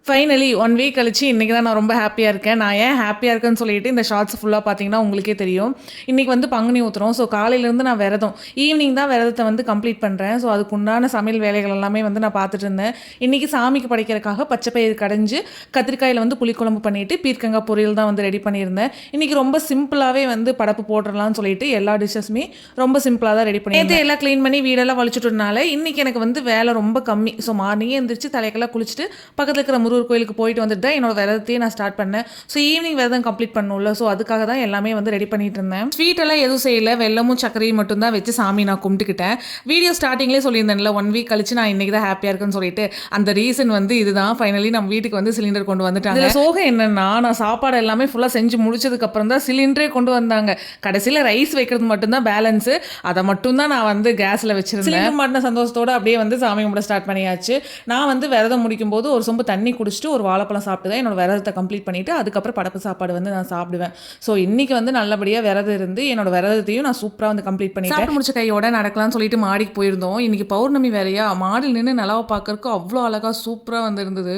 Finally 1 week கழிச்சு இன்றைக்கி தான் நான் ரொம்ப ஹாப்பியாக இருக்கேன். நான் ஏன் ஹாப்பியாக இருக்கேன்னு சொல்லிட்டு இந்த ஷார்ட்ஸ் ஃபுல்லாக பார்த்தீங்கன்னா உங்களுக்கே தெரியும். இன்றைக்கி வந்து பங்குனி உத்திரம். ஸோ காலையிலேருந்து நான் விரதம். ஈவினிங் தான் விரதத்தை வந்து கம்ப்ளீட் பண்ணுறேன். ஸோ அதுக்குண்டான சமையல் வேலைகள் எல்லாமே வந்து நான் பார்த்துட்டு இருந்தேன். இன்றைக்கி சாமிக்கு படைக்கிறதுக்காக பச்சை பயிறு கடைஞ்சு கத்திரிக்காயில் வந்து புளிக்குழம்பு பண்ணிவிட்டு பீர்க்கங்காய் பொரியல் தான் வந்து ரெடி பண்ணியிருந்தேன். இன்றைக்கி ரொம்ப சிம்பிளாகவே வந்து படப்பு போட்டுடலாம்னு சொல்லிட்டு எல்லா டிஷ்ஷஸுமே ரொம்ப சிம்பிளாக தான் ரெடி பண்ணியிருந்தேன். எல்லாம் க்ளீன் பண்ணி வீடெல்லாம் வலிச்சுட்டனால இன்றைக்கி எனக்கு வந்து வேலை ரொம்ப கம்மி. ஸோ மார்னிங்கே எழுந்திரிச்சு தலைக்கெல்லாம் குளிச்சுட்டு பக்கத்தில் இருக்கிற முருகர் கோயிலுக்கு போயிட்டு வந்துட்டு தான் என்னோட விரதத்தையே நான் ஸ்டார்ட் பண்ணேன். ஸோ ஈவினிங் விரதம் கம்ப்ளீட் பண்ணும்ல, ஸோ அதுக்காக தான் எல்லாமே வந்து ரெடி பண்ணிட்டு இருந்தேன். ஸ்வீட் எல்லாம் எதுவும் செய்யல, வெல்லமும் சர்க்கரையும் மட்டும் தான் வச்சு சாமி நான் கும்பிட்டுக்கிட்டேன். வீடியோ ஸ்டார்டிங்லேயே சொல்லியிருந்தேன்ல 1 வீக் கழிச்சு நான் இன்னைக்கு தான் ஹாப்பியாக இருக்குன்னு சொல்லிட்டு, அந்த ரீசன் வந்து இதுதான். ஃபைனலி நம்ம வீட்டுக்கு வந்து சிலிண்டர் கொண்டு வந்துட்டாங்க. இதில் சோகம் என்னன்னா, நான் சாப்பாடு எல்லாமே ஃபுல்லாக செஞ்சு முடிச்சதுக்கு அப்புறம் தான் சிலிண்டரே கொண்டு வந்தாங்க. கடைசியில் ரைஸ் வைக்கிறது மட்டும்தான் பேலன்ஸு, அதை மட்டும் தான் நான் வந்து கேஸில் வச்சிருந்தேன். சிலிண்டர் மாட்டின சந்தோஷத்தோட அப்படியே வந்து சாமி கும்பிட ஸ்டார்ட் பண்ணியாச்சு. நான் வந்து விரதம் முடிக்கும் போது ஒரு சொம்பு தண்ணி குடிச்சிட்டு ஒரு வாழைப்பழம் சாப்பிட்டு தான் என்னோட விரதத்தை கம்ப்ளீட் பண்ணிவிட்டு அதுக்கப்புறம் படப்பு சாப்பாடு வந்து நான் சாப்பிடுவேன். ஸோ இன்றைக்கி வந்து நல்லபடியாக விரதம் இருந்து என்னோட விரதத்தையும் நான் சூப்பராக வந்து கம்ப்ளீட் பண்ணிட்டேன். சாப்பிட்டு முடிச்ச கையோட நடக்கலாம்னு சொல்லிட்டு மாடிக்கு போயிருந்தோம். இன்றைக்கி பௌர்ணமி வேலையா, மாடியில் நின்று நிலவை பார்க்கறதுக்கு அவ்வளோ அழகாக சூப்பராக வந்து இருந்தது.